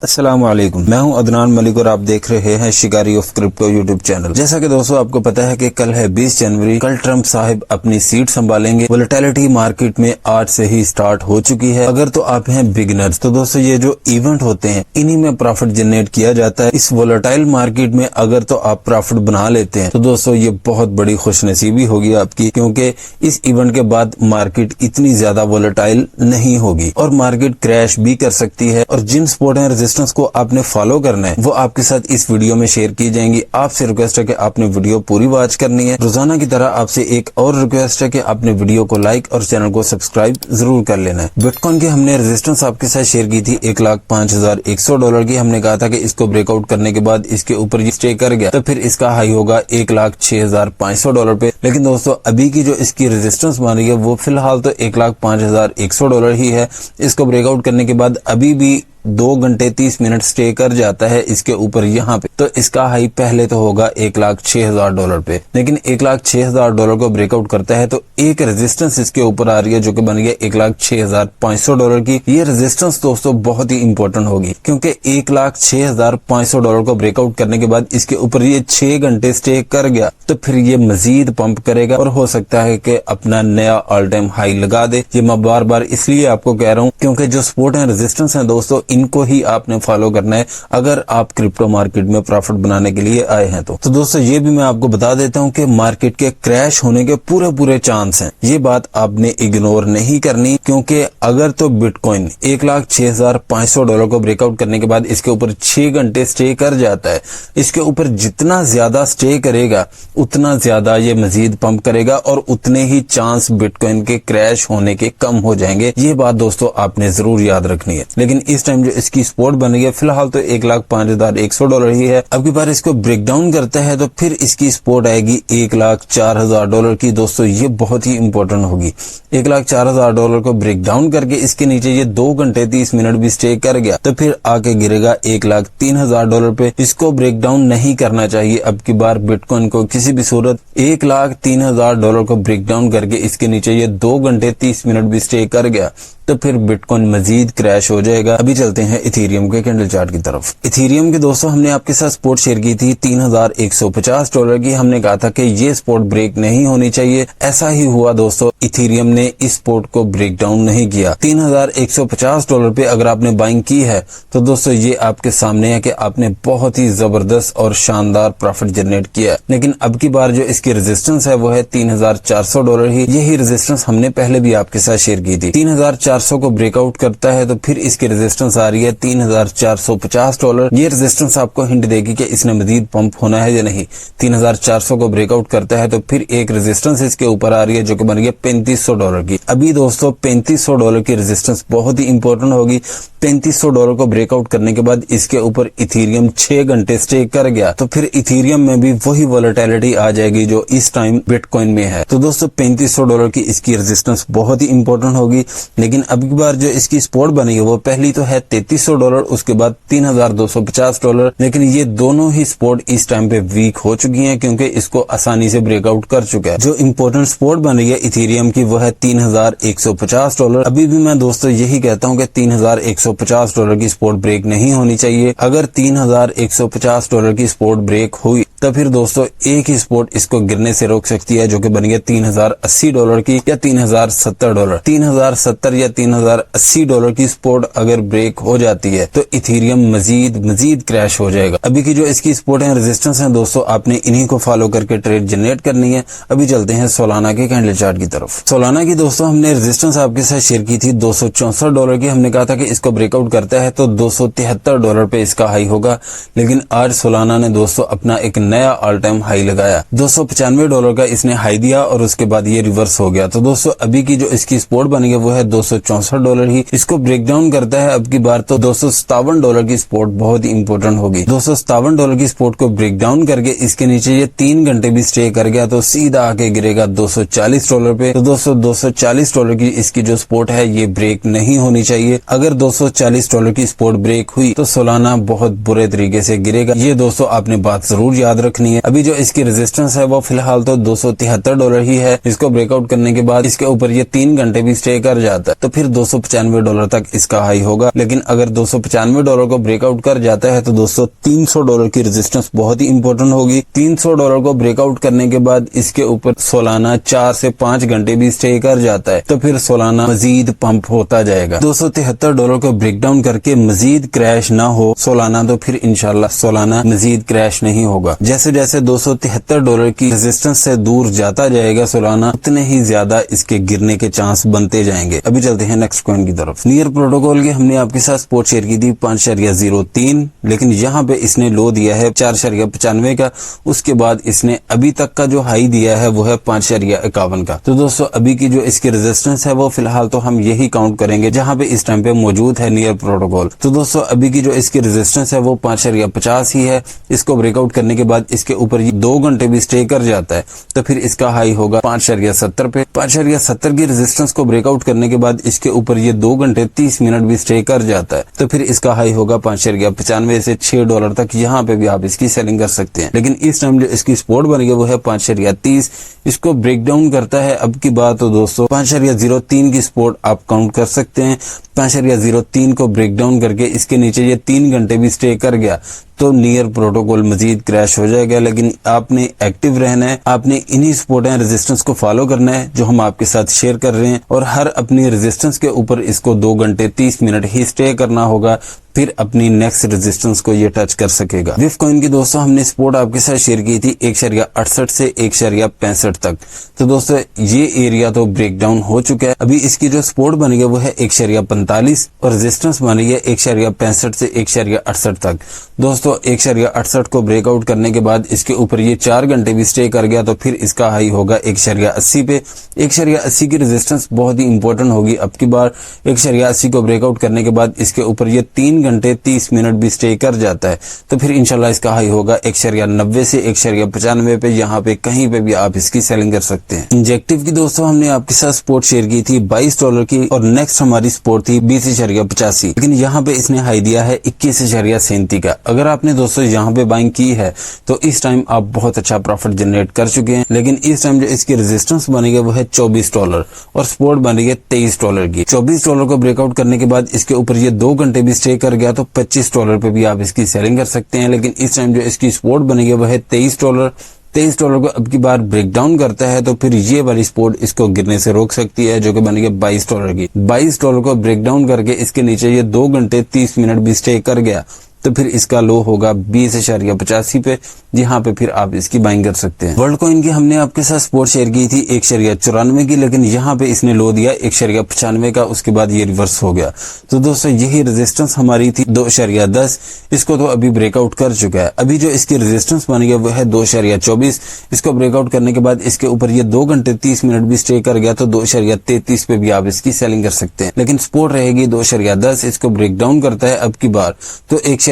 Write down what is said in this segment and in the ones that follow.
अस्सलाम वालेकुम, मैं हूं अदनान मलिक और आप देख रहे हैं शिकारी ऑफ क्रिप्टो यूट्यूब चैनल। जैसा कि दोस्तों आपको पता है कि कल है 20 जनवरी, कल ट्रंप साहिब अपनी सीट संभालेंगे। वोलेटिलिटी मार्केट में आज से ही स्टार्ट हो चुकी है। अगर तो आप हैं बिगिनर्स तो दोस्तों ये जो इवेंट होते हैं इन्हीं में प्रॉफिट जनरेट किया जाता है। इस वोलेटाइल मार्केट में अगर तो आप प्रॉफिट बना लेते हैं तो दोस्तों ये बहुत बड़ी खुशनसीबी होगी आपकी, क्योंकि इस इवेंट के बाद मार्केट इतनी ज्यादा वोलेटाइल नहीं होगी और मार्केट क्रैश भी कर सकती है। और जिन सपोर्ट एंड रेजिस्टेंस को आपने फॉलो करना है वो आपके साथ इस वीडियो में शेयर की जाएंगी। आपसे रिक्वेस्ट है कि आपने वीडियो पूरी वॉच करनी है। रोजाना की तरह आपसे एक और रिक्वेस्ट है कि आपने वीडियो को लाइक और चैनल को सब्सक्राइब जरूर कर लेना है। बिटकॉइन की हमने रेजिस्टेंस आपके साथ शेयर की थी $1,05,100 की। हमने कहा था कि इसको ब्रेकआउट करने के बाद इसके ऊपर ये स्टे कर गया तो फिर इसका हाई होगा $1,06,500 पे। लेकिन दोस्तों अभी की जो इसकी रेजिस्टेंस बन रही है वो फिलहाल तो $1,05,100 ही है। इसको ब्रेकआउट करने के बाद अभी भी 2 घंटे 30 मिनट स्टे कर जाता है इसके ऊपर यहाँ पे, तो इसका हाई पहले तो होगा $1,06,000 पे। लेकिन $1,06,000 को ब्रेकआउट करता है तो एक रेजिस्टेंस इसके ऊपर आ रही है जो कि बन गया $1,06,500 की। ये रेजिस्टेंस दोस्तों बहुत ही इंपॉर्टेंट होगी, क्योंकि $1,06,500 को ब्रेकआउट करने के बाद इसके ऊपर ये 6 घंटे स्टे कर गया तो फिर ये मजीद पंप करेगा और हो सकता है कि अपना नया ऑल टाइम हाई लगा दे। ये मैं बार बार इसलिए आपको कह रहा हूँ क्योंकि जो सपोर्ट एंड रेजिस्टेंस है दोस्तों इनको ही आपने फॉलो करना है अगर आप क्रिप्टो मार्केट में प्रॉफिट बनाने के लिए आए हैं। तो दोस्तों ये भी मैं आपको बता देता हूँ कि मार्केट के क्रैश होने के पूरे चांस हैं। ये बात आपने इग्नोर नहीं करनी, क्योंकि अगर तो बिटकॉइन $1,06,500 को ब्रेकआउट करने के बाद इसके ऊपर 6 घंटे स्टे कर जाता है, इसके ऊपर जितना ज्यादा स्टे करेगा उतना ज्यादा ये मजीद पंप करेगा और उतने ही चांस बिटकॉइन के क्रैश होने के कम हो जाएंगे। ये बात दोस्तों आपने जरूर याद रखनी है। लेकिन इस टाइम जो इसकी सपोर्ट बन गई है फिलहाल तो $1,05,100 ही है। अब की बार इसको ब्रेक डाउन करता है तो फिर इसकी सपोर्ट आएगी $1,04,000 की। दोस्तों ये बहुत ही इंपॉर्टेंट होगी। $1,04,000 को ब्रेक डाउन करके इसके नीचे ये 2 घंटे 30 मिनट भी स्टे कर गया तो फिर आके गिरेगा $1,03,000 पे। इसको ब्रेक डाउन नहीं करना चाहिए अब की बार बिटकॉइन को किसी भी सूरत। $1,03,000 को ब्रेक डाउन करके इसके नीचे ये 2 घंटे 30 मिनट भी स्टे कर गया तो फिर बिटकॉइन मजीद क्रैश हो जाएगा। अभी चलते हैं इथेरियम के कैंडल चार्ट की तरफ। इथेरियम के दोस्तों हमने आपके साथ सपोर्ट शेयर की थी $3,150 की। हमने कहा था कि ये सपोर्ट ब्रेक नहीं होनी चाहिए। ऐसा ही हुआ दोस्तों, इथेरियम ने इस सपोर्ट को ब्रेक डाउन नहीं किया। $3,150 पे अगर आपने बाइंग की है तो दोस्तों ये आपके सामने है कि आपने बहुत ही जबरदस्त और शानदार प्रॉफिट जनरेट किया। लेकिन अब की बार जो इसकी रेजिस्टेंस है वो है $3,400 ही। यही रेजिस्टेंस हमने पहले भी आपके साथ शेयर की थी। 3,400 को ब्रेकआउट करता है तो फिर इसकी रेजिस्टेंस आ रही है $3,450। ये रेजिस्टेंस आपको हिंट देगी कि इसने मजीद पंप होना है या नहीं। 3,400 को ब्रेकआउट करता है तो फिर एक रेजिस्टेंस इसके ऊपर आ रही है जो कि बन गई $3,500 की। अभी दोस्तों $3,500 की रेजिस्टेंस बहुत ही इंपॉर्टेंट होगी। $3,500 को ब्रेकआउट करने के बाद इसके ऊपर इथेरियम 6 घंटे स्टे कर गया तो फिर इथेरियम में भी वही वोलेटिलिटी आ जाएगी जो इस टाइम बिटकॉइन में है। तो दोस्तों $3,500 की इसकी रेजिस्टेंस बहुत ही इंपॉर्टेंट होगी। लेकिन अब की बार जो इसकी सपोर्ट बनी है वो पहली तो है $3,300, उसके बाद $3,250। लेकिन ये दोनों ही सपोर्ट इस टाइम पे वीक हो चुकी हैं क्योंकि इसको आसानी से ब्रेकआउट कर चुका है। जो इंपॉर्टेंट सपोर्ट बन रही है इथेरियम की वो है $3,150। अभी भी मैं दोस्तों यही कहता हूँ कि $3,150 की सपोर्ट ब्रेक नहीं होनी चाहिए। अगर $3,150 की सपोर्ट ब्रेक हुई तो फिर दोस्तों एक ही सपोर्ट इसको गिरने से रोक सकती है जो कि बन गया $3,080 की या $3,070। $3,070 या $3,080 की सपोर्ट अगर ब्रेक हो जाती है तो इथेरियम मजीद क्रैश हो जाएगा। अभी की जो इसकी सपोर्ट है रेजिस्टेंस है दोस्तों आपने इन्हीं को फॉलो करके ट्रेड जनरेट करनी है। अभी चलते हैं सोलाना के कैंडल चार्ट की तरफ। सोलाना की दोस्तों हमने रेजिस्टेंस आपके साथ शेयर की थी $264 की। हमने कहा था कि इसको ब्रेकआउट करता है तो $273 पे इसका हाई होगा। लेकिन आज सोलाना ने दोस्तों अपना एक नया ऑल टाइम हाई लगाया। $295 का इसने हाई दिया और उसके बाद ये रिवर्स हो गया। तो दोस्तों अभी की जो इसकी सपोर्ट बनी है वो है $264 ही। इसको ब्रेक डाउन करता है अब की बार तो $257 की सपोर्ट बहुत ही इंपॉर्टेंट होगी। $257 की सपोर्ट को ब्रेक डाउन करके इसके नीचे ये 3 घंटे भी स्टे कर गया तो सीधा आके गिरेगा $240 पे। तो दोस्तों $240 की इसकी जो सपोर्ट है ये ब्रेक नहीं होनी चाहिए। अगर $240 की सपोर्ट ब्रेक हुई तो सोलाना बहुत बुरे तरीके से गिरेगा। ये दोस्तों आपने बात जरूर याद याद रखनी है। अभी जो इसकी रेजिस्टेंस है वो फिलहाल तो $273 ही है। इसको ब्रेकआउट करने के बाद इसके ऊपर ये 3 घंटे भी स्टे कर जाता है तो फिर $295 तक इसका हाई होगा। लेकिन अगर $295 को ब्रेकआउट कर जाता है तो दोस्तों $300 की रेजिस्टेंस बहुत ही इंपॉर्टेंट होगी। $300 को ब्रेकआउट करने के बाद इसके ऊपर सोलाना 4 से 5 घंटे भी स्टे कर जाता है तो फिर सोलाना मजीद पंप होता जाएगा। $273 को ब्रेक डाउन करके मजीद क्रैश ना हो सोलाना तो फिर इंशाल्लाह सोलाना मजीद क्रैश नहीं होगा। जैसे जैसे $273 की रेजिस्टेंस से दूर जाता जाएगा सोलाना उतने ही ज्यादा इसके गिरने के चांस बनते जाएंगे। अभी चलते हैं नेक्स्ट कॉइन की तरफ। नियर प्रोटोकॉल की हमने आपके साथ सपोर्ट शेयर की थी 5.03, लेकिन यहाँ पे इसने लो दिया है 4.95 का। उसके बाद इसने अभी तक का जो हाई दिया है वो है 5.51 का। तो दोस्तों अभी की जो इसकी रेजिस्टेंस है वो फिलहाल तो हम यही काउंट करेंगे जहाँ पे इस टाइम पे मौजूद है नियर प्रोटोकॉल। तो दोस्तों अभी की जो इसकी रेजिस्टेंस है वो 5.50 ही है। इसको ब्रेकआउट करने के बाद इसके ऊपर ये 2 घंटे भी स्टे कर जाता है तो फिर इसका हाई होगा 5.70 पे। 5.70 की रेजिस्टेंस को ब्रेकआउट करने के बाद इसके ऊपर ये 2 घंटे 30 मिनट भी स्टे कर जाता है तो फिर इसका हाई होगा 5.95 से $6 तक। यहाँ पे भी आप इसकी सेलिंग कर सकते हैं। लेकिन इस टाइम जो इसकी सपोर्ट बनेगी वो है 5.30। इसको ब्रेक डाउन करता है अब की बात तो दोस्तों 5.03 की सपोर्ट आप काउंट कर सकते हैं। 5.03 को ब्रेक डाउन करके इसके नीचे ये 3 घंटे भी स्टे कर गया तो नियर प्रोटोकॉल मजीद क्रैश हो जाएगा। लेकिन आपने एक्टिव रहना है, आपने इन्हीं सपोर्ट एंड रेजिस्टेंस को फॉलो करना है जो हम आपके साथ शेयर कर रहे हैं और हर अपनी रेजिस्टेंस के ऊपर इसको 2 घंटे 30 मिनट ही स्टे करना होगा फिर अपनी नेक्स्ट रेजिस्टेंस को ये टच कर सकेगा। विफ कॉइन की दोस्तों हमने सपोर्ट आपके साथ शेयर की थी 1.68 से 1.65 तक। तो दोस्तों ये एरिया तो ब्रेक डाउन हो चुका है। अभी इसकी जो सपोर्ट बनेगी वो है 1.45 और रेजिस्टेंस बनेगी 1.65 से 1.68 तक। दोस्तों 1.68 को ब्रेकआउट करने के बाद इसके ऊपर ये 4 घंटे भी स्टे कर गया तो फिर इसका हाई होगा 1.80 पे। 1.80 की रेजिस्टेंस बहुत ही इंपॉर्टेंट होगी अब की बार। 1.80 को ब्रेकआउट करने के बाद इसके ऊपर ये 3 घंटे 30 मिनट भी स्टे कर जाता है तो फिर इंशाल्लाह इसका हाई होगा 1.90 से 1.95 पे। यहाँ पे कहीं पे भी आप इसकी सेलिंग कर सकते हैं। इंजेक्टिव की दोस्तों हमने आपके साथ सपोर्ट शेयर की थी $22 की और नेक्स्ट हमारी सपोर्ट थी 20.85, लेकिन यहाँ पे इसने हाई दिया है 21.37 का। अगर आपने दोस्तों यहाँ पे बाइंग की है तो इस टाइम आप बहुत अच्छा प्रॉफिट जनरेट कर चुके हैं। लेकिन इस टाइम जो इसकी रेजिस्टेंस बनेगी वो है $24 और सपोर्ट बनेगी $23 की। $24 को ब्रेकआउट करने के बाद इसके ऊपर ये 2 घंटे भी स्टे कर गया तो $25 पे भी आप इसकी सेलिंग कर सकते हैं। लेकिन इस टाइम जो इसकी सपोर्ट बनेगी वो है $23। $23 को अब की बार ब्रेक डाउन करता है तो फिर ये वाली सपोर्ट इसको गिरने से रोक सकती है जो कि बनेगी $22 की। $22 को ब्रेक डाउन करके इसके नीचे ये 2 घंटे 30 मिनट भी स्टे कर गया तो फिर इसका लो होगा 20.85 पे, जहाँ पे फिर आप इसकी बाइंग कर सकते हैं। वर्ल्ड कॉइन की हमने आपके साथ सपोर्ट शेयर की थी 1.94 की, लेकिन यहाँ पे इसने लो दिया 1.95 का, उसके बाद ये रिवर्स हो गया। तो दोस्तों यही रेजिस्टेंस हमारी थी 2.10, इसको तो अभी ब्रेकआउट कर चुका है। अभी जो इसकी रेजिस्टेंस बन गया वो है 2.24, इसको ब्रेकआउट करने के बाद इसके ऊपर ये 2 घंटे 30 मिनट भी स्टे कर गया तो 2.33 पे भी आप इसकी सेलिंग कर सकते हैं। लेकिन सपोर्ट रहेगी 2.10, इसको ब्रेक डाउन करता है अब की बार तो 1.94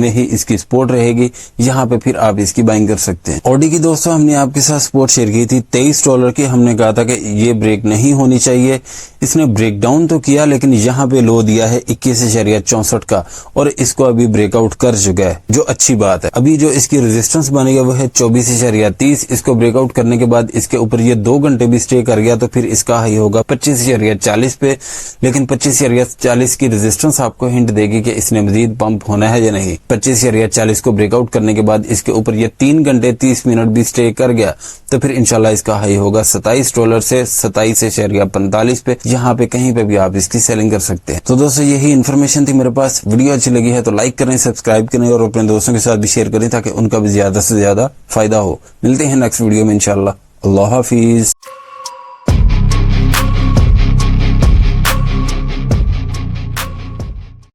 ही इसकी सपोर्ट रहेगी, यहाँ पे फिर आप इसकी बाइंग कर सकते हैं। ऑडी की दोस्तों हमने आपके साथ सपोर्ट शेयर की थी $23 की, हमने कहा था कि ये ब्रेक नहीं होनी चाहिए। इसने ब्रेक डाउन तो किया लेकिन यहाँ पे लो दिया है 21.64 का और इसको अभी ब्रेकआउट कर चुका है, जो अच्छी बात है। अभी जो इसकी रेजिस्टेंस बनेगा वो है 24.30, इसको ब्रेकआउट करने के बाद इसके ऊपर ये 2 घंटे भी स्टे कर गया तो फिर इसका हाई होगा 25.40 पे। लेकिन 25.40 की रेजिस्टेंस आपको हिंट देगी कि इसने मजीद पंप होना है या नहीं। 25.40 को ब्रेकआउट करने के बाद इसके ऊपर ये 3 घंटे 30 मिनट भी स्टे कर गया तो फिर इंशाल्लाह इसका हाई होगा $27 से 27.45 पे, यहाँ पे कहीं पे भी आप इसकी सेलिंग कर सकते हैं। तो दोस्तों यही इन्फॉर्मेशन थी मेरे पास। वीडियो अच्छी लगी है तो लाइक करें, सब्सक्राइब करें और अपने दोस्तों के साथ भी शेयर करें ताकि उनका भी ज्यादा से ज्यादा फायदा हो। मिलते हैं नेक्स्ट वीडियो में इंशाल्लाह। अल्लाह हाफिज।